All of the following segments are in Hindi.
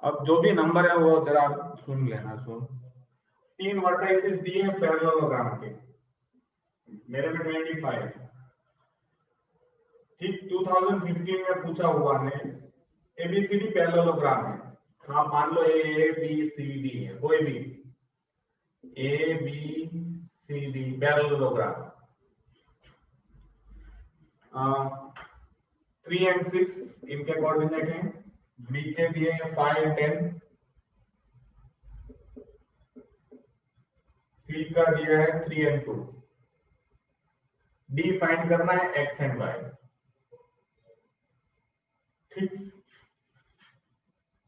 अब जो भी नंबर है वो जरा आप सुन लेना। सुन, 3 वर्टाइसेस दिए हैं पैरेललोग्राम के, मेरे में 25। ठीक 2015 में पूछा हुआ है एबीसीडी पैरेललोग्राम है, आप मान लो ए बी सी डी है, कोई भी A B C D parallelogram, 3 and 6 इनके कोऑर्डिनेट हैं, बी के दिए हैं 5 10, सी का दिया है 3 and 2, डी फाइंड करना है एक्स एंड वाई। ठीक,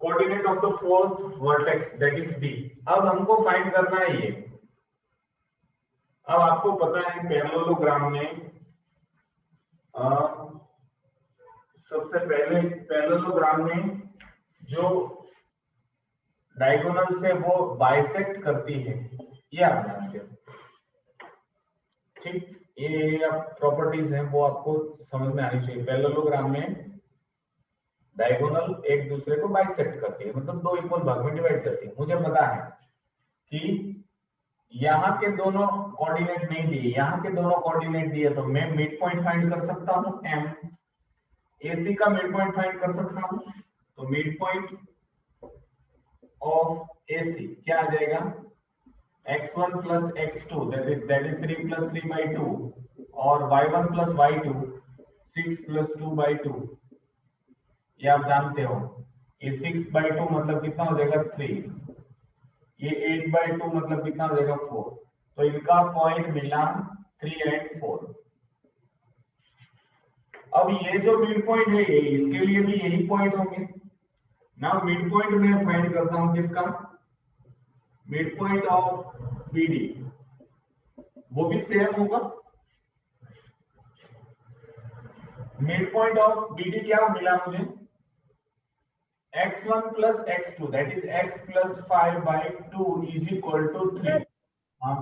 coordinate of the fourth vertex that is D. अब हमको फाइंड करना है ये। अब आपको पता है पैरेललोग्राम में सबसे पहले पैरेललोग्राम में जो डायगोनल से वो बाइसेक्ट करती है, ये आप जानते हो। ठीक, ये प्रॉपर्टीज हैं वो आपको समझ में आनी चाहिए। पैरेललोग्राम में डायगोनल एक दूसरे को बाइसेक्ट करती है, मतलब दो इक्वल भाग में डिवाइड करती है। मुझे पता है कि यहाँ के दोनों कोऑर्डिनेट नहीं दिए, यहाँ के दोनों कोऑर्डिनेट दिए, तो मैं मिड पॉइंट फाइंड कर सकता हूँ एम, एसी का मिड पॉइंट फाइंड कर सकता हूँ। तो मिड पॉइंट ऑफ एसी क्या आ जाएगा, x1 plus x2 that is 3 plus 3 by 2, और y1 plus y2 6 plus 2 by 2। ये आप जानते हो, ये 6 by 2 मतलब कितना हो जाएगा 3, ये 8 by 2 मतलब कितना हो जाएगा 4। तो इनका पॉइंट मिला 3 and 4। अब ये जो मिड पॉइंट है ये, इसके लिए भी यही पॉइंट होंगे ना। मिड पॉइंट में फाइंड करता हूं किसका, मिड पॉइंट ऑफ बीडी, वो भी सेम होगा। मिड पॉइंट ऑफ बीडी क्या मिला मुझे, x1 plus x2 that is x plus 5 by 2 is equal to 3। हाँ,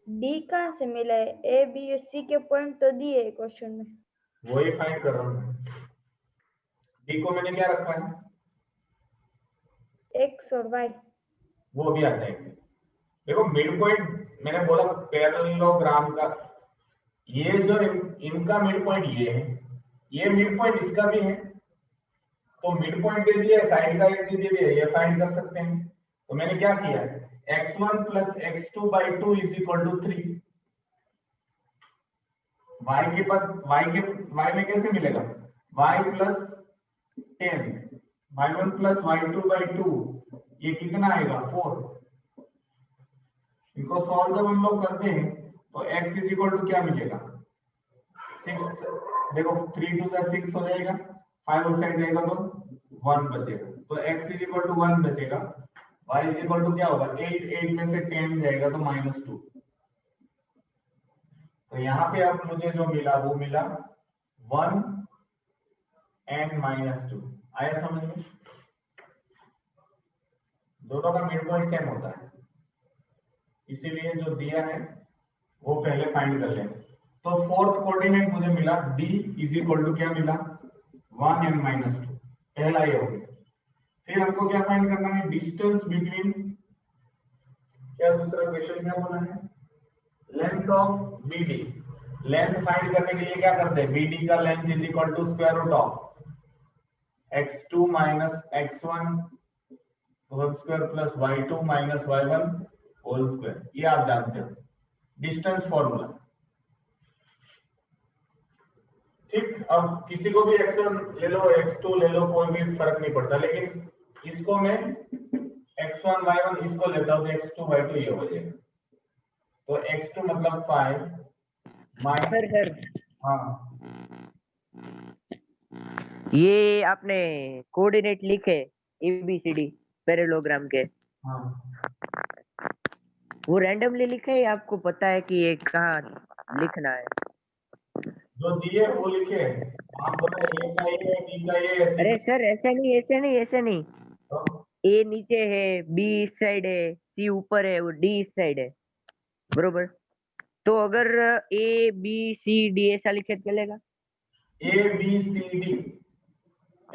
डी कहाँ से मिला है, ए बी और सी के पॉइंट तो दिए है क्वेश्चन में, वही फाइंड कर रहा हूँ। डी को मैंने क्या रखा है, एक्स और वाई, वो भी आ जाएंगे। देखो मिड पॉइंट मैंने बोला पैरेललोग्राम का, ये जो इनका मिड पॉइंट ये है, ये मिड पॉइंट इसका भी है, तो मिड पॉइंट दे दिया, साइड का एक दे दिया, ये फाइंड कर सकते हैं। तो मैंने क्या किया, x1 plus x2 by 2 is equal to 3। y में कैसे मिलेगा, y plus 10, y1 plus y2 by 2, ये कितना आएगा 4। इनको सॉल्व जब हम लोग करते हैं तो x इज इक्वल टू क्या मिलेगा 6, देखो 3 2 6 हो जाएगा, 5 उस साइड जाएगा तो 1 बचेगा, तो x इज इक्वल टू 1 बचेगा। y इज इक्वल टू क्या होगा, 8 8 में से 10 जाएगा तो -2। तो यहाँ पे अब मुझे जो मिला वो मिला 1 and -2। आया समझ में, दोनों का मिड पॉइंट सेम होता है, इसीलिए जो दिया है वो पहले फाइंड कर लें। तो फोर्थ कोऑर्डिनेट मुझे मिला d इज इक्वल टू क्या मिला 1 and -2, पहला ये हो गया। फिर हमको क्या फाइंड करना है, डिस्टेंस बिटवीन, क्या दूसरा क्वेश्चन क्या बोला है, length of BD। Length find करने के लिए क्या करते हैं, BD का length is equal to square root of x2 minus x1 whole square plus y2 minus y1 whole square. ये आप जानते हो डिस्टेंस फॉर्मूला। ठीक, अब किसी को भी x1 ले लो x2 ले लो, कोई भी फर्क नहीं पड़ता, लेकिन इसको मैं x1 y1 इसको लेता हूं तो x2 y2 ये हो जाएगा। तो x2 मतलब 5 माइनस, हाँ ये आपने कोऑर्डिनेट लिखे ABCD पैरेललोग्राम के, हाँ, वो रैंडमली लिखे है, आपको पता है कि ये कहाँ लिखना है, जो दिए वो लिखे। आप बोले ये का ये, बी का ये, ऐसे। अरे सर ऐसे नहीं ऐसे नहीं ऐसे नहीं, तो ए नीचे है, बी इस साइड है, सी ऊपर है, वो डी इस साइड है, बरोबर। तो अगर A B C D ऐसा लिखे तो चलेगा, A B C D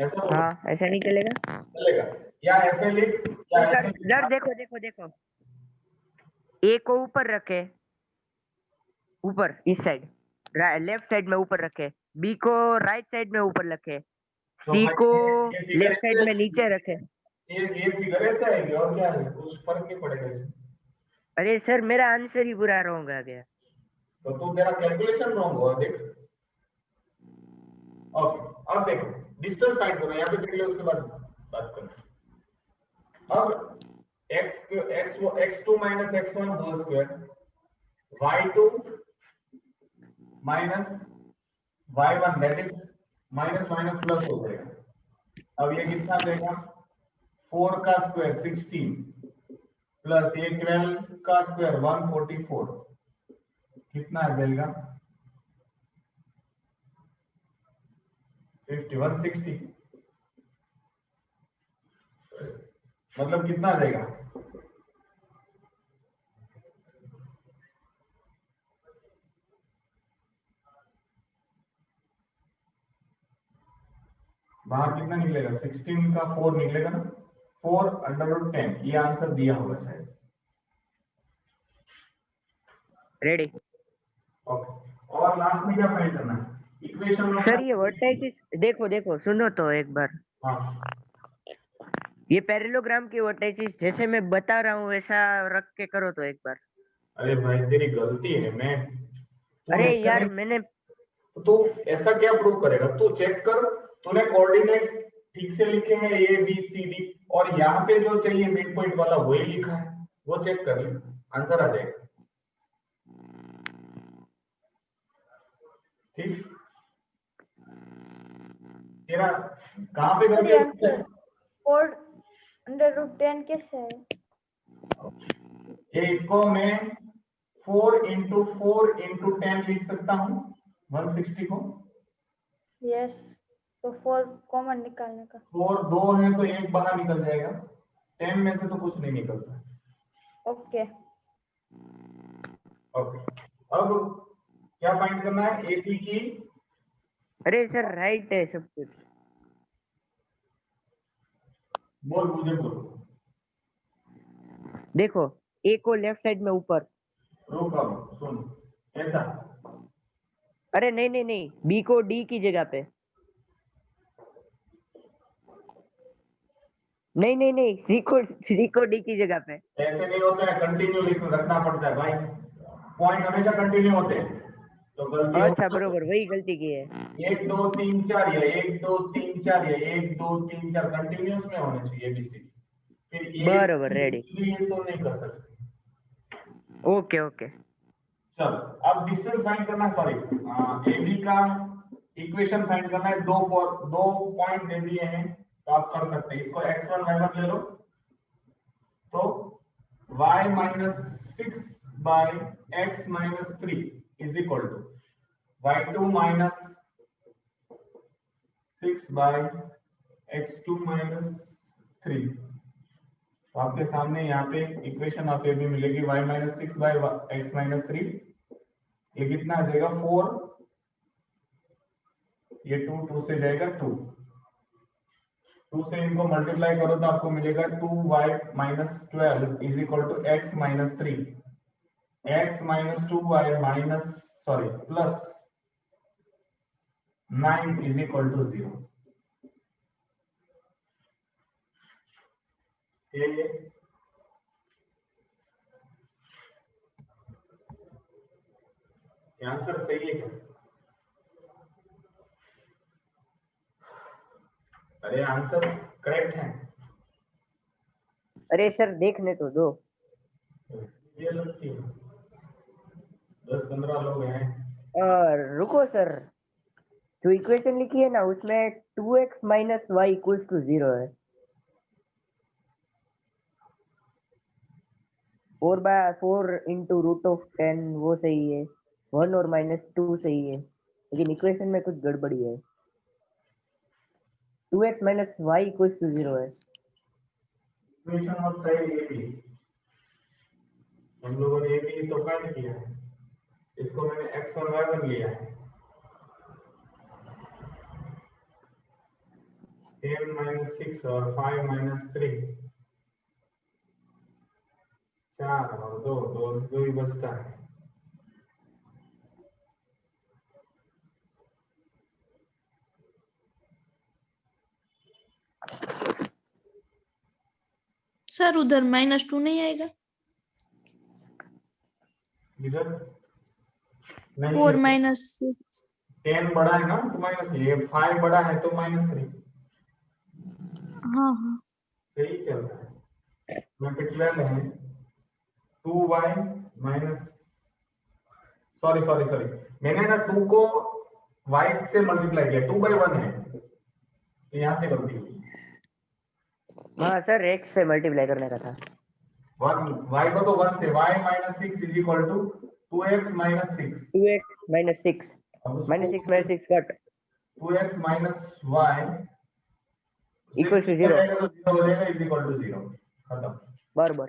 ऐसा बोलो, हाँ ऐसा नहीं चलेगा चलेगा? या ऐसे लिख, या तो ऐसे लिख। सर देखो देखो देखो, ए को ऊपर रखे, ऊपर इस साइड लेफ्ट साइड में ऊपर रखे, बी को राइट साइड में ऊपर रखे, तो सी को भाई ये फिगर लेफ्ट साइड में ऐसे, नीचे रखे। ये फिगर ऐसे आएगी, और क्या है, कुछ फर्क नहीं पड़ेगा इसमें। अरे सर मेरा आंसर ही पूरा रॉन्ग आ गया। तो तू तेरा कैलकुलेशन रॉन्ग हुआ, देख। ओके, अब देखो डिस्टेंस फाइंड करो, यहाँ पे देख लो, उसके बाद बात करो। अब x2 minus x1 whole square, y2 minus y1 that is minus minus plus हो जाएगा। अब ये कितना देगा, 4 का स्क्वायर 16 प्लस ये 12 का स्क्वायर 144, कितना आ जाएगा 160, मतलब कितना आ जाएगा, बाहर कितना निकलेगा, 16 का 4 निकलेगा ना, 4√10, ये आंसर दिया होगा शायद। रेडी। ओके, और लास्ट में क्या फाइंड करना है, इक्वेशन में। सर ये वर्टाइसिस देखो देखो सुनो तो एक बार, हाँ, ये पैरेललोग्राम की वर्टाइसिस जैसे मैं बता रहा हूँ वैसा रख के करो तो एक बार। अरे भाई तेरी गलती है, मैं तू अरे ऐसा यार नहीं, मैंने, तू ऐसा क्या प्रूव करेगा, तू चेक कर, तूने कोऑर्डिनेट ठीक से लिखे हैं ए बी सी डी, और यहाँ पे जो चाहिए मिड पॉइंट वाला वही लिखा है, वो चेक कर ले, आंसर आ जाएगा। ठीक, तेरा कहाँ पे सर ये करके आंसर 4√10 कैसे है? ये, इसको मैं 4 × 10 लिख सकता हूँ 160 को। यस, तो 4 कॉमन निकालने का। 4 दो है तो एक बाहर निकल जाएगा, 10 में से तो कुछ नहीं निकलता। ओके, ओके, अब क्या फाइंड करना है, एपी की। अरे सर राइट है सब कुछ। बोल, मुझे बोल। देखो ए को लेफ्ट साइड में ऊपर, रुक, अब सुन, ऐसा। अरे नहीं नहीं नहीं, बी को डी की जगह पे, नहीं नहीं नहीं, सी को डी की जगह पे। ऐसे नहीं होता है, कंटिन्यू लिख रखना पड़ता है भाई, पॉइंट हमेशा कंटिन्यू होते हैं, तो गलती अच्छा हो। बरोबर वही गलती की है। 1 2 3 4 या 1 2 3 4 या 1 2 3 4 कंटिन्यूअस में होने चाहिए एबीसी, फिर ए बरोबर रेडी। ये तो नहीं कर सकते। Okay okay. चलो, अब डिस्टेंस फाइंड करना है, सॉरी एबी का इक्वेशन फाइंड करना है, दो पॉइंट दे दिए हैं, तो आप कर सकते हैं इसको, x1 y1 ले लो, तो y - 6 by x - 3 is equal to y2 - 6 by x2 - 3। तो आपके सामने यहाँ पे इक्वेशन ऑफ ए बी मिलेगी, y - 6 बाय x - 3, ये कितना आ जाएगा 4, ये 2 से जाएगा 2 से इनको मल्टीप्लाई करो तो आपको मिलेगा 2y - 12 is equal to x - 3, x - 2y minus sorry plus 9 is equal to 0। ये आंसर सही है क्या? अरे आंसर करेक्ट है। अरे सर देखने तो दो। ये लगती है 10-15 लोग हैं। रुको सर, जो इक्वेशन लिखी है ना उसमें 2x - y = 0 है, 4/4 × √10 वो सही है, 1 और -2 सही है, लेकिन इक्वेशन में कुछ गड़बड़ी है, 2x - y = 0 है। Equation of side A B, हम लोगों ने ए बी तो फाइंड किया है, इसको मैंने x और y1 लिया है। 10 माइनस 6 और 5 माइनस 3, 4 और 2, 2 ही बचता है। सर उधर -2 नहीं आएगा? इधर नहीं, 4 -6। 10 बड़ा है ना तो माइनस, ये 5 बड़ा है तो -3। हाँ हाँ सही चल रहा है। ब्रैकेट 12 है, 2y माइनस, सॉरी मैंने ना 2 को y से मल्टीप्लाई किया, 2/1 है तो यहाँ से गलती हुई। हाँ सर, x से मल्टीप्लाई करने का था। 1 y को तो 1 से, y minus 6 is equal to 2x minus 6। 2x minus 6 minus 6 cut 2x minus y equal to 0 0 हो जाएगा, इज इक्वल टू 0। खत्म। बराबर।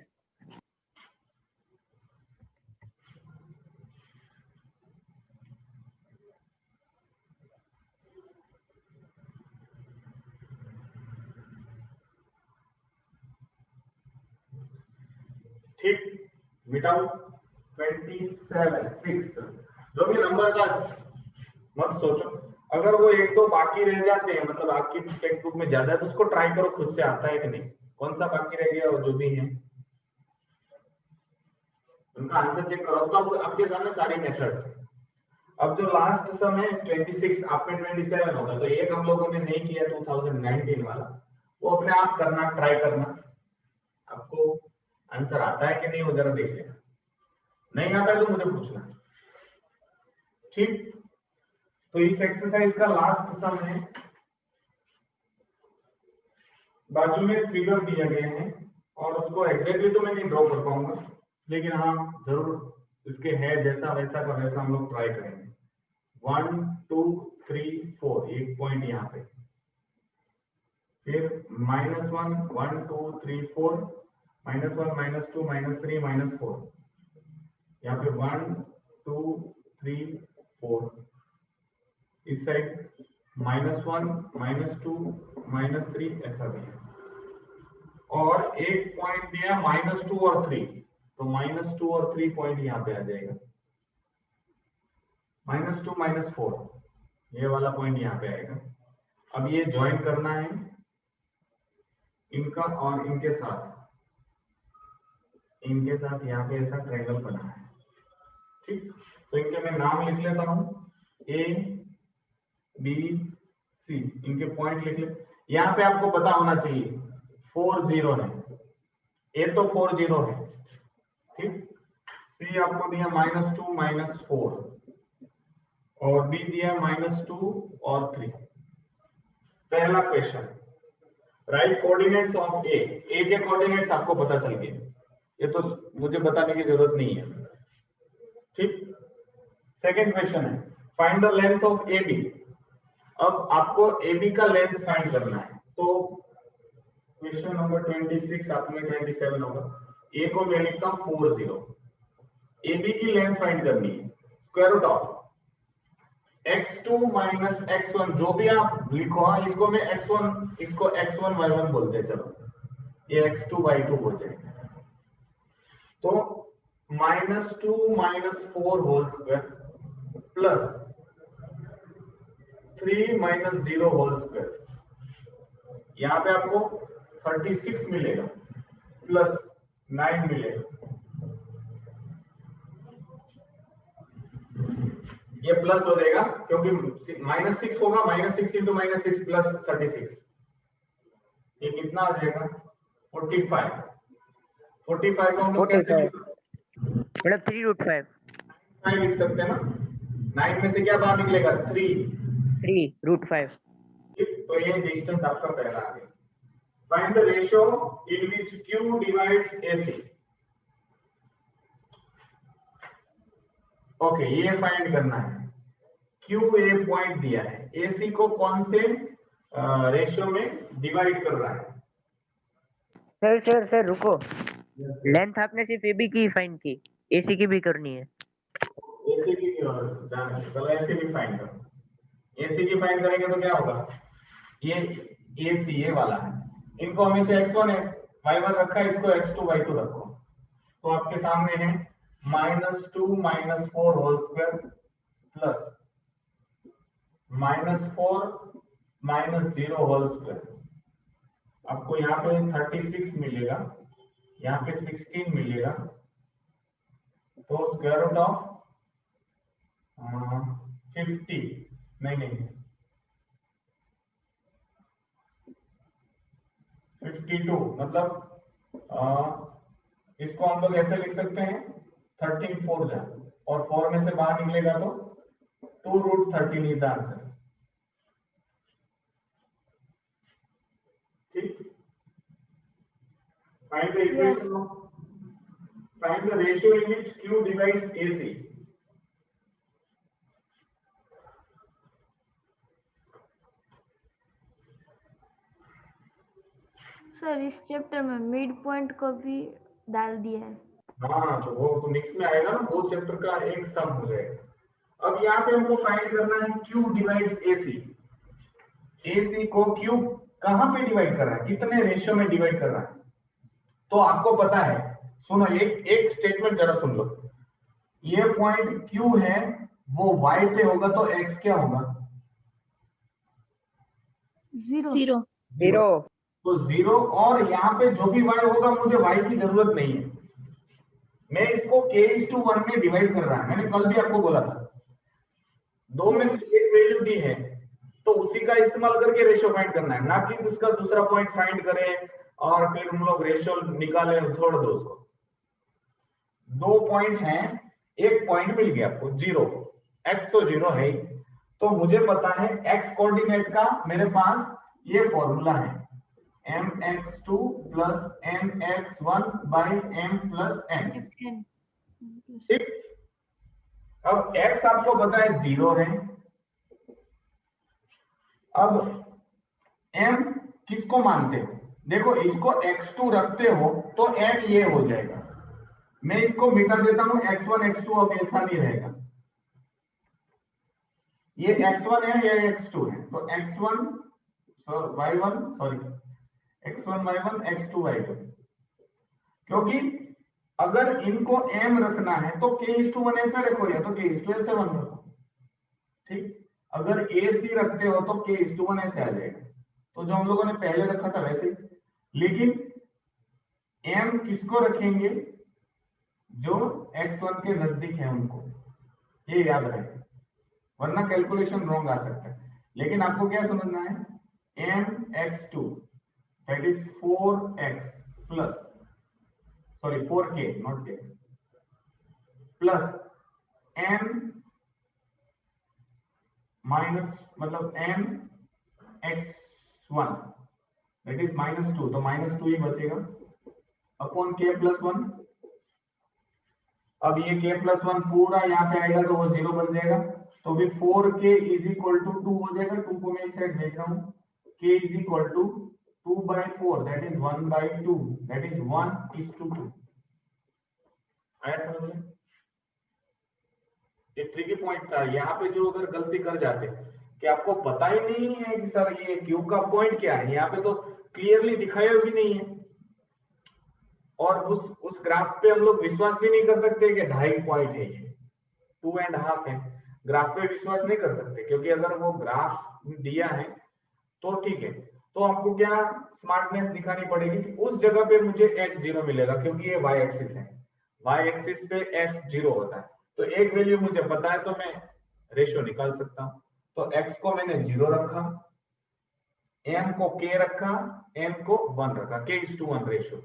ठीक, मिटाओ 27 6 जो भी नंबर का मत सोचो। अगर वो एक दो बाकी रह जाते हैं, मतलब आपकी टेक्स्ट बुक में ज्यादा है, तो उसको ट्राई करो खुद से आता है कि नहीं, कौन सा बाकी रह गया और जो भी है उनका आंसर चेक करो। तो अब आपके सामने सारी मेथड्स हैं। अब जो लास्ट सम है 26, आप में 27 होगा, तो एक हम लोगों ने नहीं किया 2019 वाला, वो अपने आप करना, ट्राई करना। आपको आंसर आता है कि नहीं वो जरा देख लेना, नहीं आता है तो मुझे पूछना। ठीक, तो इस एक्सरसाइज का लास्ट सम है, बाजू में फिगर दिया गया है और उसको एग्जैक्टली तो मैं नहीं ड्रॉ कर पाऊंगा, लेकिन हाँ जरूर इसके है जैसा वैसा का वैसा हम लोग ट्राई करेंगे। 1 2 3 4 एक पॉइंट यहाँ पे, फिर -1 1 2 3 4, -1 -2 -3 -4, यहाँ पे 1 2 3 4, इस साइड -1 -2 -3 ऐसा दिया, और एक पॉइंट दिया -2 और 3, तो -2 और 3 पॉइंट यहाँ पे आ जाएगा। -2 -4 ये वाला पॉइंट यहाँ पे आएगा। अब ये ज्वाइन करना है इनका और इनके साथ यहाँ पे ऐसा ट्रायंगल बना है। ठीक, तो इनके मैं नाम लिख लेता हूं, ए बी सी, इनके पॉइंट लिख ले। यहाँ पे आपको पता होना चाहिए 4 0 है, ए तो 4 0 है। ठीक, सी आपको दिया -2 -4 और बी दिया -2 और 3। पहला क्वेश्चन, राइट कोऑर्डिनेट्स ऑफ ए। ए के कोऑर्डिनेट्स आपको पता चल गए, ये तो मुझे बताने की जरूरत नहीं है। ठीक, सेकंड क्वेश्चन है, find the length of A B. अब आपको ए बी का लेंथ फाइंड करना है, तो क्वेश्चन नंबर 26 आप में 27 होगा। ए को मैं लिखता हूं 4 0, ए बी की लेंथ फाइंड करनी है, square root of x2 minus x1, जो भी आप लिखो, इसको मैं x1, इसको x1 y1 बोलते हैं, चलो ये x2 y2 हो जाएगा। तो -2 -4 whole square plus 3 -0 whole square, यहाँ पे आपको 36 मिलेगा प्लस 9 मिलेगा, ये प्लस हो जाएगा क्योंकि -6 होगा, -6 इंटू -6 प्लस 36, ये कितना आ जाएगा 45। 45 को हम लोग कैसे मतलब 3√5 लिख सकते हैं ना, 9 में से क्या बाहर निकलेगा 3√5। तो ये डिस्टेंस आपका पहला आ गया। Find the ratio in which Q divides AC। Okay, ये फाइंड करना है, Q ए पॉइंट दिया है, AC को कौन से रेशियो में डिवाइड कर रहा है। सर रुको, लेंथ आपने सिर्फ AB की फाइंड की, AC की भी करनी है। AC की चलो AC भी फाइंड करो। AC की फाइंड करेंगे तो क्या होगा, ये ए सी ए वाला है, इनको हमेशा x1 y1 रखा है, इसको x2 y2 रखो, तो आपके सामने है -2 -4 whole square plus -4 -0 whole square. आपको यहाँ पे 36 मिलेगा, यहाँ पे 16 मिलेगा, तो स्क्वायर रूट ऑफ 50 नहीं 52, मतलब इसको हम लोग ऐसे लिख सकते हैं 13 4 जा, और 4 में से बाहर निकलेगा तो 2√13 इज द आंसर। ठीक, find the equation of, find the ratio in which Q divides AC। Sir इस चैप्टर में मिड पॉइंट को भी डाल दिया है। हाँ, तो वो तो नेक्स्ट में आएगा ना, वो चैप्टर का एक सम हो जाएगा। अब यहाँ पे हमको फाइंड करना है Q डिवाइड्स AC। AC को Q कहां पे डिवाइड कर रहा है, कितने रेशियो में डिवाइड कर रहा है, तो आपको पता है। सुनो, एक स्टेटमेंट जरा सुन लो, ये पॉइंट Q है, वो y पे होगा तो x क्या होगा? 0 0 तो 0, और यहाँ पे जो भी y होगा मुझे y की जरूरत नहीं है, मैं इसको k:1 में डिवाइड कर रहा है। मैंने कल भी आपको बोला था, दो में से एक वैल्यू दी है तो उसी का इस्तेमाल करके रेशियो फाइंड करना है, ना कि उसका दूसरा पॉइंट फाइंड करें और फिर हम लोग रेशियो निकाले, छोड़ दो उसको। दो पॉइंट हैं, एक पॉइंट मिल गया आपको 0, x तो 0 है ही, तो मुझे पता है x कोऑर्डिनेट का मेरे पास ये फॉर्मूला है, mx2 plus mx1 by m plus n। ठीक, अब x आपको पता है 0 है, अब m किसको मानते हो, देखो इसको x2 रखते हो तो m ये हो जाएगा, मैं इसको मिटा देता हूं, x1 x2 अब ऐसा नहीं रहेगा, ये x1 है, ये x2 है, तो x1 y1 sorry x1 y1 x2 y2, क्योंकि अगर इनको m रखना है तो k:1 ऐसा रखो या तो k:1 ऐसे रखो। ठीक, अगर AC रखते हो तो k:1 ऐसे आ जाएगा, तो जो हम लोगों ने पहले रखा था वैसे ही, लेकिन m किसको रखेंगे, जो x1 के नजदीक है उनको, ये याद रहे, वरना कैलकुलेशन रॉन्ग आ सकता है। लेकिन आपको क्या समझना है, mx2 that is 4x plus, sorry 4k not k, plus m minus, मतलब mx1 दैट इज -2, तो -2 ही बचेगा अपॉन k प्लस 1। अब ये k प्लस 1 पूरा यहाँ पे आएगा तो वो 0 बन जाएगा, तो भी 4k इज इक्वल टू 2 हो जाएगा, 2 को मैं इस साइड भेज रहा हूँ, k is equal to 2/4 that is 1/2 that is 1:2। आया समझ में? ये ट्रिकी पॉइंट था, यहाँ पे जो अगर गलती कर जाते कि आपको पता ही नहीं है कि सर ये क्यू का पॉइंट क्या है, यहाँ पे तो क्लियरली दिखाया भी नहीं है, और उस ग्राफ पे हम लोग विश्वास भी नहीं कर सकते कि 2.5 पॉइंट है, ये 2.5 है, ग्राफ पे विश्वास नहीं कर सकते, क्योंकि अगर वो ग्राफ दिया है तो ठीक है, तो आपको क्या स्मार्टनेस दिखानी पड़ेगी कि उस जगह पे मुझे x0 मिलेगा, क्योंकि ये y एक्सिस है, y एक्सिस पे x0 होता है, तो एक वैल्यू मुझे पता है तो मैं रेशियो निकाल सकता हूं। तो x को मैंने 0 रखा, m को k रखा, m को 1 रखा, k:1 रेशियो।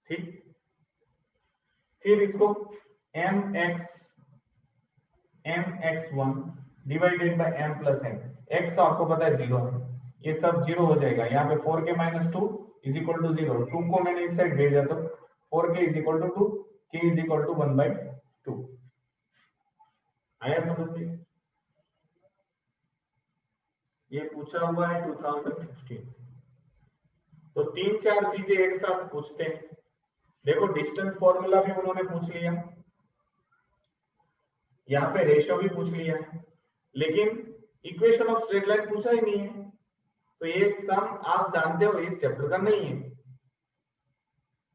ठीक, फिर इसको mx1 divided by m plus n, x तो आपको पता है 0 है, ये सब 0 हो जाएगा, यहाँ पे 4k - 2 इज इक्वल टू 0, 2 को मैंने इस साइड भेजा तो 4k is equal to 2, k is equal to 1/2। आया समझ में? ये पूछा हुआ है 2015, तो 3-4 चीजें एक साथ पूछते हैं। देखो डिस्टेंस फॉर्मूला भी उन्होंने पूछ लिया, यहाँ पे रेशियो भी पूछ लिया है, लेकिन इक्वेशन ऑफ स्ट्रेट लाइन पूछा ही नहीं है। तो ये सम आप जानते हो इस चैप्टर का नहीं है,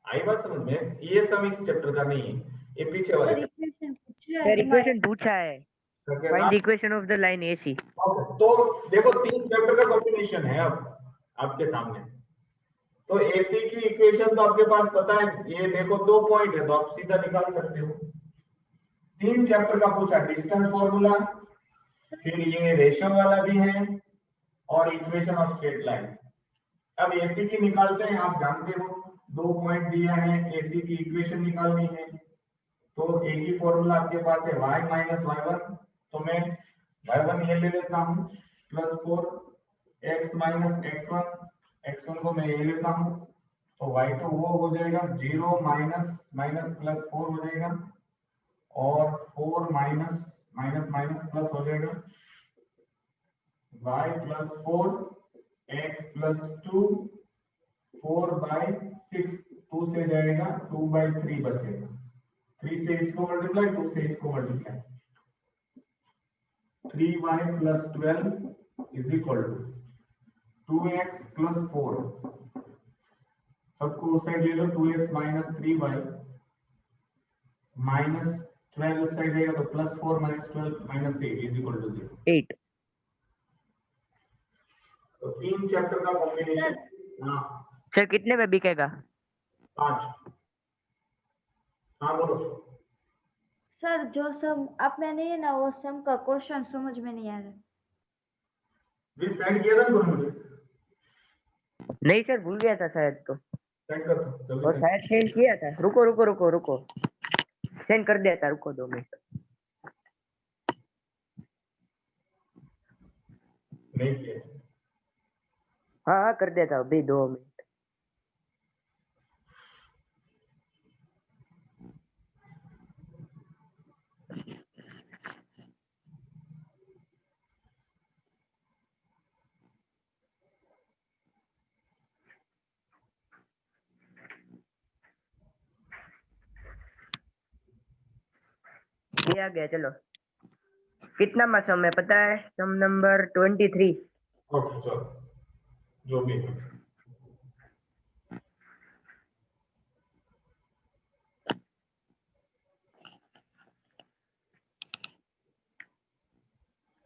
आई बात समझ में? ये सम इस चैप्टर का नहीं है, ये पीछे वाले सर chapter इक्वेशन पूछा सर है हमारे। इक्वेशन पूछा है, का क्या फाइंड नाम? The equation of the line AC। Okay, तो देखो 3 चैप्टर का कॉम्बिनेशन है अब आपके सामने। तो AC की इक्वेशन तो आपके पास पता है, ये देखो 2 पॉइंट है तो आप सीधा निकाल सकते हो। 3 चैप्टर का पूछा, डिस्टेंस फॉर्मूला, फिर ये रेशियो वाला भी है और इक्वेशन ऑफ स्ट्रेट लाइन। अब AC की निकालते हैं, आप जानते हो 2 पॉइंट दिया है, AC की इक्वेशन निकालनी है। तो एक ही फॉर्मूला आपके पास है y माइनस y1, तो मैं y1 ये ले लेता हूँ प्लस 4 x माइनस x1 को मैं ये लेता हूँ, तो y2 वो हो जाएगा 0 माइनस माइनस प्लस 4 हो जाएगा और 4 माइनस माइनस माइनस प्लस हो जाएगा y plus 4 x plus 2 4 by 6, 2 से जाएगा 2 बाई 3 बचेगा, 3 से इसको मल्टीप्लाई, 2 से इसको multiply, 3y plus 12 is equal to 2x plus 4, सबको उस साइड ले लो, 2x माइनस 3y माइनस 12 उस साइड रहेगा तो plus 4 minus 12 minus 8 is equal to 0। 8। तो 3 चैप्टर का कॉम्बिनेशन। हाँ सर कितने में बिकेगा? 5। हाँ बोलो। सर जो सम आपने नहीं है ना, वो सम का क्वेश्चन समझ में नहीं आ रहा। भी सेंड किया था तुमने मुझे? नहीं सर, भूल गया था शायद, तो सेंड कर दो जल्दी और से। शायद सेंड किया था। रुको रुको रुको रुको, सेंड कर दिया था, रुको 2 मिनट। नहीं किया। हाँ हाँ कर दिया था, अभी 2 मिनट। ये आ गया, चलो। कितना मा सम है पता है? सम नंबर 23। ओके चलो, जो भी है।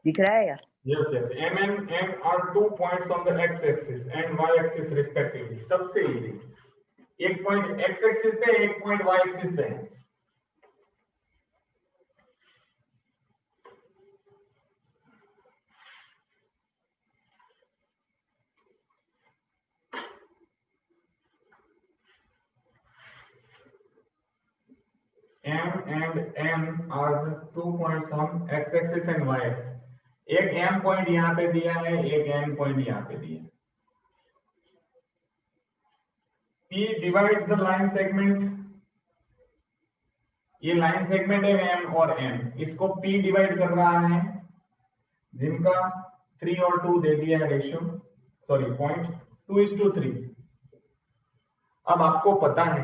दिख रहा है क्या? Yes, yes. M and N are 2 points on the x-axis and y-axis respectively. सबसे easy. एक पॉइंट x-axis पे, एक पॉइंट y-axis पे है। M and N are the 2 points on x-axis and y-axis. एक M पॉइंट यहाँ पे दिया है, एक N पॉइंट यहाँ पे दिया है। P divides the line segment. ये लाइन सेगमेंट है M और N, इसको P डिवाइड कर रहा है, जिनका 3 और 2 दे दिया है रेशियो, सॉरी पॉइंट 2:3। अब आपको पता है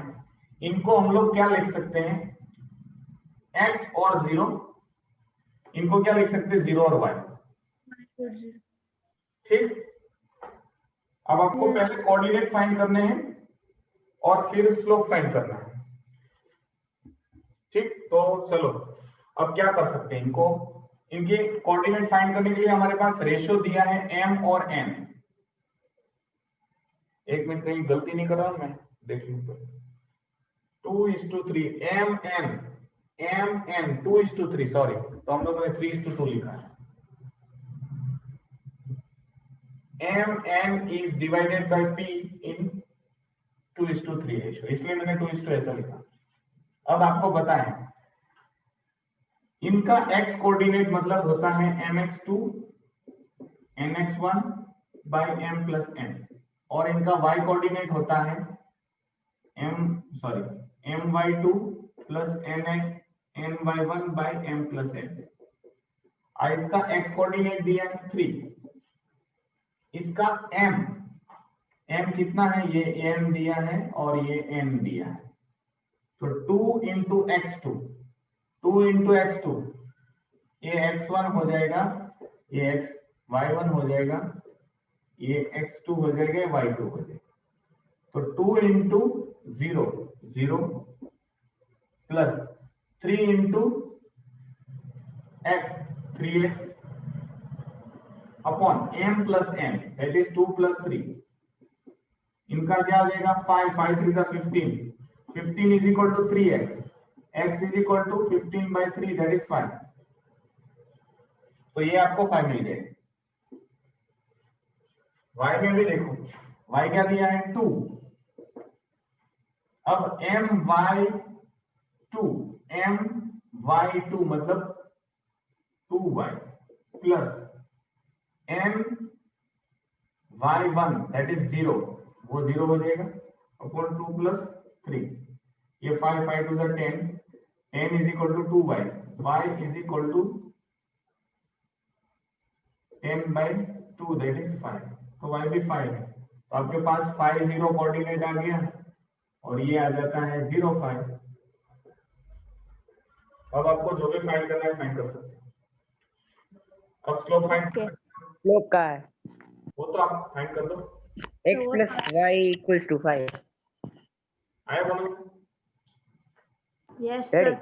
इनको हम लोग क्या लिख सकते हैं, x और 0, इनको क्या लिख सकते हैं, 0 और y। ठीक, अब आपको पहले कोऑर्डिनेट फाइंड करने हैं और फिर स्लोप फाइंड करना है। ठीक, तो चलो अब क्या कर सकते हैं, इनको इनके कोऑर्डिनेट फाइंड करने के लिए हमारे पास रेशियो दिया है m और n। एक मिनट, कहीं गलती नहीं कर रहा हूं मैं, देख लूं। 2:3 m n 2:3, सॉरी, तो हम लोगों ने 3:2 लिखा है। m n is divided by p in 2:3 ratio, इसलिए मैंने 2:2 ऐसा लिखा। अब आपको पता है इनका x कोऑर्डिनेट मतलब होता है mx2 nx1 by m plus n, और इनका y कोऑर्डिनेट होता है my2 plus ny1 by m plus n। इसका x कोऑर्डिनेट दिया है 3, इसका m कितना है, ये m दिया है और ये n दिया है, तो 2 into x2, ये x1 हो जाएगा, ये y1 हो जाएगा, ये x2 हो जाएगा, ये y2 हो जाएगा। तो 2 into 0 0 plus 3 into x 3x upon m plus n that is 2 plus 3। इनका क्या हो जाएगा 5 5 3 का 15 15 is equal to 3x x is equal to 15 by 3 that is 5। तो ये आपको 5 मिल जाएगा। y में भी देखो y क्या दिया है 2। अब my2 मतलब 2y plus my1 that is 0 वो 0 हो जाएगा अपॉन 2 प्लस 3। ये 5 5 2 10 n is equal to 2y y is equal to 10 by 2 that is 5। तो y भी 5 है। तो आपके पास 5 0 कोऑर्डिनेट आ गया और ये आ जाता है 0 5। अब आपको जो भी फाइंड करना है फाइंड कर सकते हैं। अब स्लोप फाइंड स्लोप का है वो तो आप फाइंड कर दो। x plus y equals to 5। आया समझ? Yes ready? सर।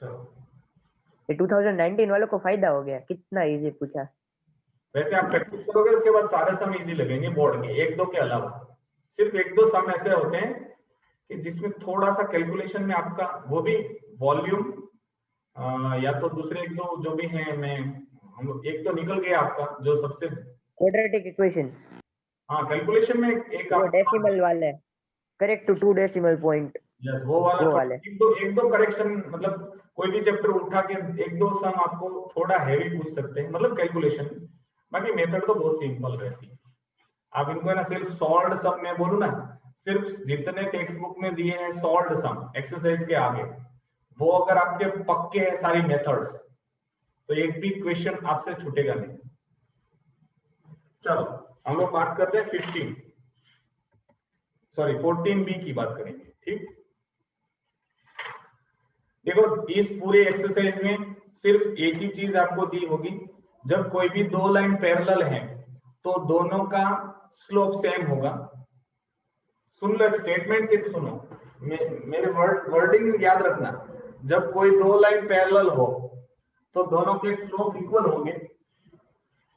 चलो ये 2019 वालों को फायदा हो गया, कितना इजी पूछा। वैसे आप प्रैक्टिस करोगे उसके बाद सारे सम इजी लगेंगे बोर्ड के, एक दो के अलावा। सिर्फ एक दो सम ऐसे होते हैं कि जिसमें थोड़ा सा कैलकुलेशन में आपका वो भी वॉल्यूम या तो दूसरे एक दो जो भी हैं मैं हम एक तो निकल गया आपका जो सबसे क्वाड्रेटिक इक्वेशन, हाँ कैलकुलेशन में एक वो डेसिमल वाले, correct to 2 decimal point, yes वो वाला वो वाले। एक दो करेक्शन मतलब कोई भी चैप्टर उठा के एक दो सम आपको थोड़ा हैवी पूछ सकते हैं मतलब कैलकुलेशन। बाकी मेथड तो बहुत सिंपल रहती है। आप इनको है ना सिर्फ सॉल्व्ड सम में बोलूं ना, सिर्फ जितने टेक्स्ट बुक में दिए हैं सॉल्व्ड सम एक्सरसाइज के आगे वो अगर आपके पक्के हैं सारी मेथड्स तो एक भी क्वेश्चन आपसे छूटेगा नहीं। चलो हम लोग बात करते हैं 14B की बात करेंगे। ठीक, देखो इस पूरे एक्सरसाइज में सिर्फ एक ही चीज आपको दी होगी, जब कोई भी दो लाइन पैरेलल है तो दोनों का स्लोप सेम होगा। सुन लो, स्टेटमेंट सिर्फ सुनो, मेरे वर्डिंग याद रखना। जब कोई दो लाइन पैरेलल हो तो दोनों के स्लोप इक्वल होंगे,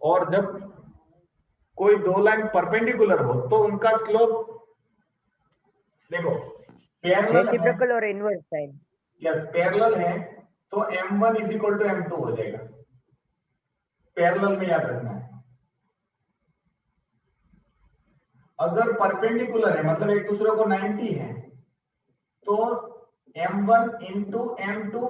और जब कोई दो लाइन परपेंडिकुलर हो तो उनका स्लोप देखो रेसिप्रोकल और इनवर्स साइन। यस पैरेलल है तो m1 is equal to m2 हो जाएगा। पैरेलल में याद रखना है। अगर परपेंडिकुलर है मतलब एक दूसरे को 90 है तो m1 into m2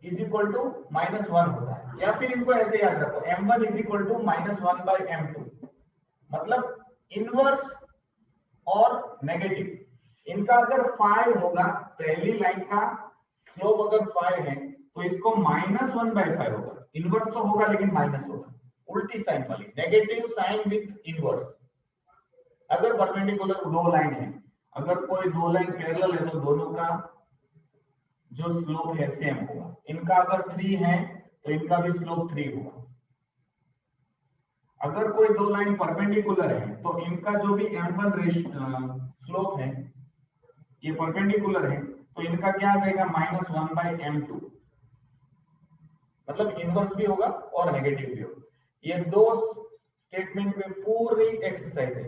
is equal to -1 होता है। या फिर इनको ऐसे याद रखो m1 is equal to -1 by m2, मतलब इनवर्स और नेगेटिव। इनका अगर 5 होगा, पहली लाइन का स्लोप अगर 5 है तो इसको -1/5 होगा। इनवर्स तो होगा लेकिन माइनस होगा, उल्टी साइन वाली नेगेटिव साइन विथ इनवर्स। अगर परपेंडिकुलर दो लाइन है, अगर कोई दो लाइन पैरेलल है तो दोनों का जो स्लोप है सेम होगा। इनका अगर 3 है तो इनका भी स्लोप 3 होगा। अगर कोई दो लाइन परपेंडिकुलर है तो इनका जो भी m1 स्लोप है, ये परपेंडिकुलर है तो इनका क्या आ जाएगा -1/m2, मतलब इनवर्स भी होगा और नेगेटिव भी होगा। ये दो स्टेटमेंट में पूरी एक्सरसाइज है।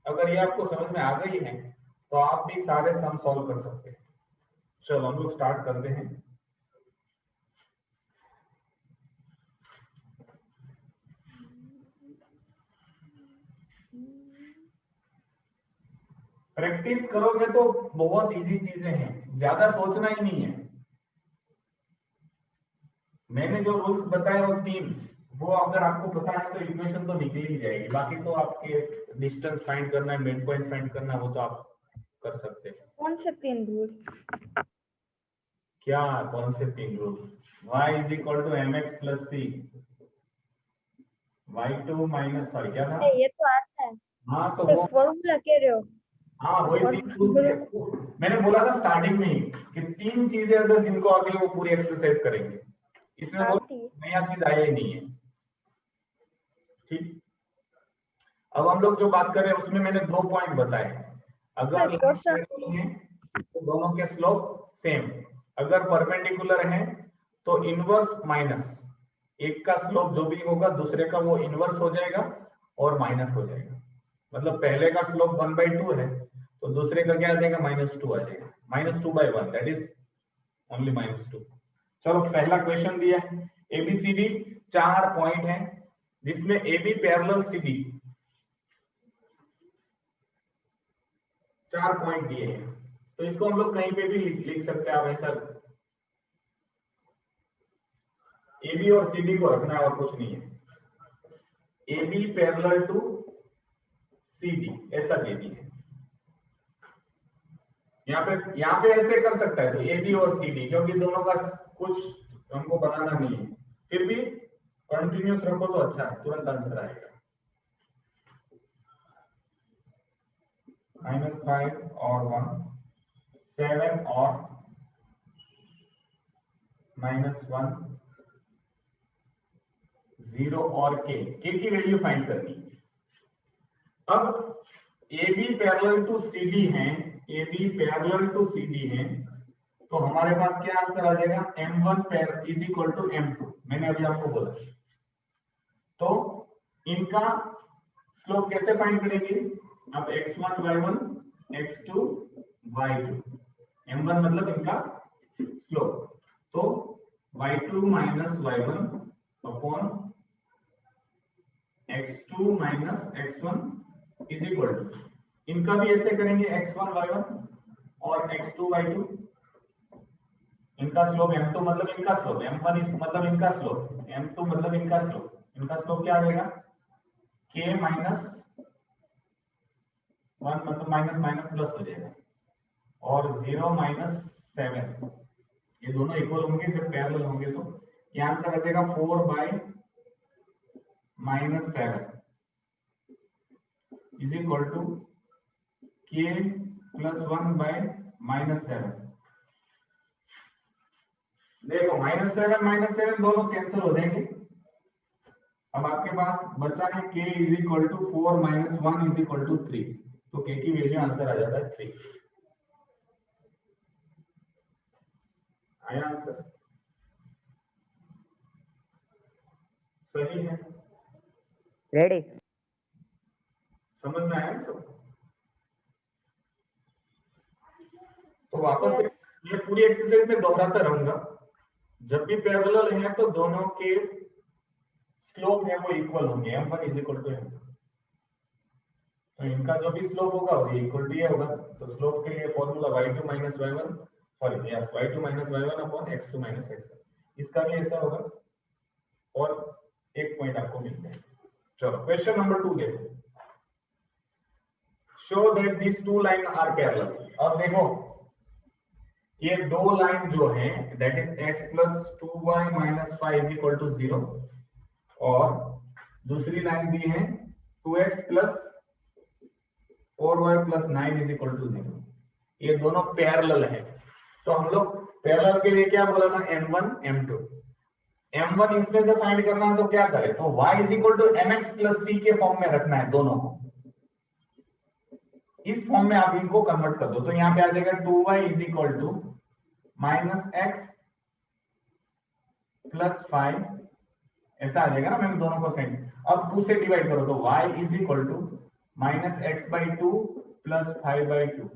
अगर ये आपको समझ में आ गई है तो आप भी सारे सम सॉल्व कर सकते हैं। चलो हम लोग स्टार्ट करते हैं। प्रैक्टिस करोगे तो बहुत इजी चीजें हैं, ज्यादा सोचना ही नहीं है। मैंने जो रूल्स बताए वो 3, वो अगर आपको पता है तो इक्वेशन तो निकल ही जाएगी। बाकी तो आपके डिस्टेंस फाइंड करना है, मिड पॉइंट फाइंड करना है, वो तो आप कर सकते हैं। कौन से 3 रूल? क्या कौन से 3 rule? y is equal to mx plus c, y2 minus sorry क्या था? ये तो आता है। हाँ तो वो फॉर्मूला कह रहे हो? हाँ वही 3 रूल मैंने बोला था स्टार्टिंग में ही कि 3 चीजें अगर जिनको आगे वो पूरी एक्सरसाइज करेंगे। इसमें वो नया चीज आया ही नहीं है। ठीक, अब हम लोग जो बात कर रहे हैं उसमें मैंने 2 पॉइंट बताए। अगर सर, क्वेश्चन हैं तो दोनों के स्लोप सेम, अगर परपेंडिकुलर हैं तो इनवर्स माइनस, एक का स्लोप जो भी होगा दूसरे का वो इनवर्स हो जाएगा और माइनस हो जाएगा। मतलब पहले का स्लोप 1/2 है तो दूसरे का क्या आ जाएगा, -2 आ जाएगा। -2/1 दैट इज ओनली -2। चलो पहला क्वेश्चन दिया है, एबीसीडी 4 पॉइंट है जिसमें एबी पैरेलल सीडी 4 पॉइंट दिए हैं, तो इसको हम लोग कहीं पे भी लिख सकते हैं। आप ऐसा एबी और सीडी को रखना है और कुछ नहीं है। एबी पैरेलल टू सीडी ऐसा दे दी है। यहाँ पे ऐसे कर सकता है तो एबी और सीडी, क्योंकि दोनों का कुछ हमको बनाना नहीं है, फिर भी कंटिन्यूस रखो तो अच्छा है, तुरंत आंसर आएगा। -5 और 1, 7 और -1, 0 और के की वैल्यू फाइंड करनी है। अब AB पैरेलल टू CD है, AB पैरेलल टू CD है, तो हमारे पास क्या आंसर आ जाएगा, M1 is equal to M2। मैंने अभी आपको बोला। तो इनका स्लोप कैसे फाइंड करेंगे, अब x1 y1 x2 y2, M1 मतलब इनका स्लोप, तो y2 minus y1 upon x2 minus x1 is equal to, इनका भी ऐसे करेंगे x1 y1 और x2 y2। इनका स्लोप m2 मतलब इनका स्लोप, m1 मतलब इनका स्लोप, m2 मतलब इनका स्लोप। इनका स्लोप क्या आ जाएगा, k माइनस 1 मतलब माइनस माइनस प्लस हो जाएगा, और 0 माइनस 7, ये दोनों इक्वल होंगे जब पैरेलल होंगे। तो ये आंसर आ जाएगा 4/-7 is equal to k plus 1/-7। देखो -7 दोनों कैंसिल हो जाएंगे। अब आपके पास बचा है k is equal to 4 - 1 is equal to 3, तो k की वैल्यू आंसर आ जाता है 3। आया आंसर, सही है, रेडी। समझ में आया सब। तो वापस से ये पूरी एक्सरसाइज में दोहराता रहूंगा, जब भी पैरेलल है तो दोनों के स्लोप है वो इक्वल होंगे, m1 is equal to m2। तो इनका जो भी स्लोप होगा वो इक्वल टू ये होगा। तो स्लोप के लिए formula y2 minus y1, sorry yes y2 minus y1 upon x2 minus x1, इसका भी ऐसा होगा, और एक पॉइंट आपको मिल जाएगा। चलो क्वेश्चन नंबर 2 देखो, show that this two line are parallel. अब देखो ये दो लाइन जो है that is x plus 2y minus 5 is equal to 0, और दूसरी लाइन दी है 2x plus 4y plus 9 is equal to 0। ये दोनों पैरेलल है, तो हम लोग पैरेलल के लिए क्या बोला था, m1 m2। m1 इसमें से फाइंड करना है तो क्या करें, तो y is equal to mx plus c के फॉर्म में रखना है दोनों को। इस फॉर्म में आप इनको कन्वर्ट कर दो, तो यहाँ पे आ जाएगा 2y is equal to minus x plus 5, ऐसा आ जाएगा ना। मैंने दोनों को सेम, अब 2 से डिवाइड करो तो y is equal to minus x/2 plus 5/2।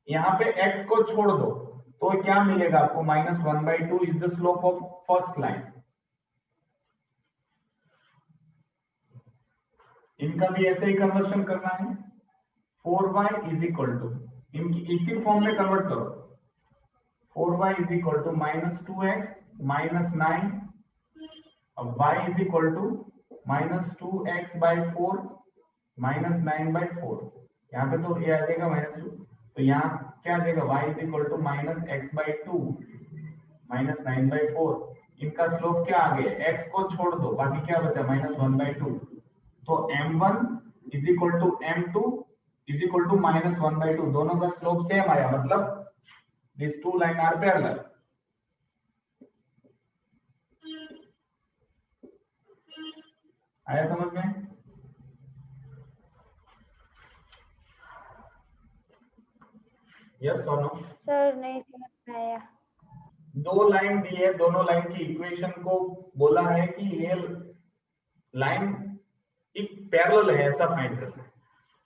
यहाँ पे x को छोड़ दो तो क्या मिलेगा आपको, -1/2 is the slope of first line. इनका भी ऐसे ही कन्वर्शन करना है, 4y इज इक्वल टू, इनकी इसी फॉर्म में कन्वर्ट करो, 4y is equal to -2x minus 9, अब y is equal to -2x/4 minus 9/4। यहाँ पे तो ये आ जाएगा -2, तो यहाँ क्या आ जाएगा, y is equal to -x/2 minus 9/4। इनका स्लोप क्या आ गया, x को छोड़ दो बाकी क्या बचा, -1/2। तो m1 is equal to m2 is equal to -1/2, दोनों का स्लोप सेम आया, मतलब this two line are parallel. आया समझ में। यस और नो? सर नहीं समझ में आया। दो लाइन दी है, दोनों लाइन की इक्वेशन को बोला है कि ये लाइन एक पैरेलल है ऐसा फाइंड करना है।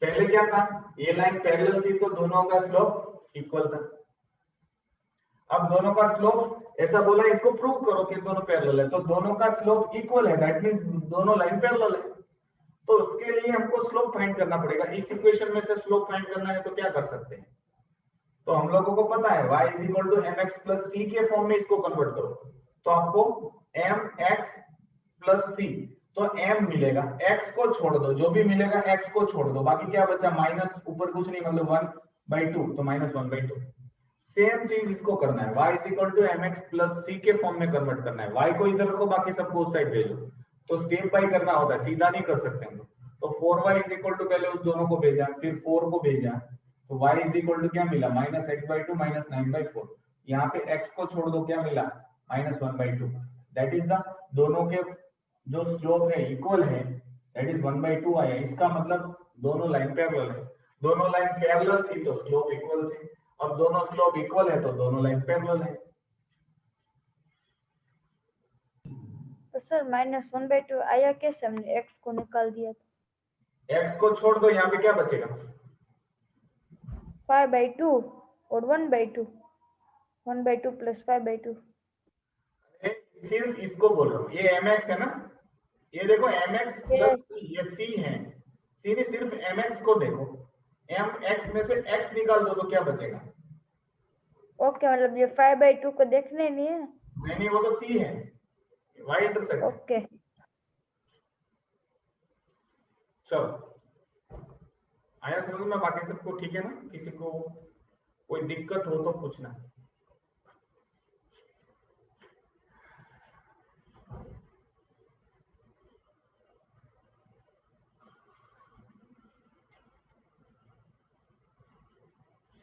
पहले क्या था, ये लाइन पैरेलल थी तो दोनों का स्लोप इक्वल था। अब दोनों का स्लोप ऐसा बोला, इसको प्रूव करो कि दोनों पैरेलल है, तो दोनों का स्लोप इक्वल है, दैट मींस दोनों लाइन पैरेलल है। तो उसके लिए हमको स्लोप फाइंड करना पड़ेगा। इस इक्वेशन में से स्लोप फाइंड करना है तो क्या कर सकते हैं, तो हम लोगों को पता है y is equal to mx plus c के फॉर्म में इसको कन्वर्ट करो तो आपको mx प्लस c, तो m मिलेगा, x को छोड़ दो, जो भी मिलेगा x को छोड़ दो, बाकी क्या बचा, माइनस ऊपर कुछ नहीं, मतलब 1/2, तो माइनस 1/2। सेम चीज इसको करना है, y is equal to mx plus c के फॉर्म में कन्वर्ट करना है। y को इधर रखो, बाकी सबको उस साइड भेजो, तो स्टेप बाय करना होता है, सीधा नहीं कर सकते हम। तो 4y इज इक्वल टू, पहले उस दोनों को भेजा, फिर 4 को भेजा, तो y इज इक्वल टू क्या मिला, माइनस x/2 माइनस 9/4। यहाँ पे x को छोड़ दो, क्या मिला, माइनस 1/2। दैट इज द, दोनों के जो स्लोप है इक्वल है, दैट इज 1/2 आया। इसका मतलब दोनों लाइन पैरेलल है, दोनों लाइन पैरेलल थी तो स्लोप इक्वल थे, अब दोनों स्लोप इक्वल है तो दोनों लाइन पैरेलल है। तो सर -1/2 आया कैसे, हमने x को निकाल दिया था। x को छोड़ दो, यहाँ पे क्या बचेगा, 5/2 और 1/2, 1/2 प्लस 5/2। सिर्फ इसको बोल रहा हूँ, ये mx है ना, ये देखो mx प्लस ये c है, सिर्फ mx को देखो, mx में से x निकाल दो तो क्या बचेगा। ओके, मतलब ये 5/2 को देखने नहीं है। नहीं, वो तो c है, y इंटरसेक्ट। ओके चलो आया समझ में, बाकी सबको ठीक है ना, किसी को कोई दिक्कत हो तो पूछना।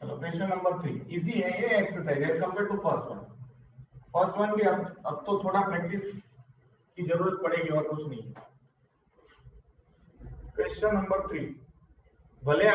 चलो क्वेश्चन नंबर 3 इजी है ये exercise as compare to first one. First one भी अब तो थोड़ा प्रैक्टिस की जरूरत पड़ेगी और कुछ नहीं। क्वेश्चन नंबर 3, भले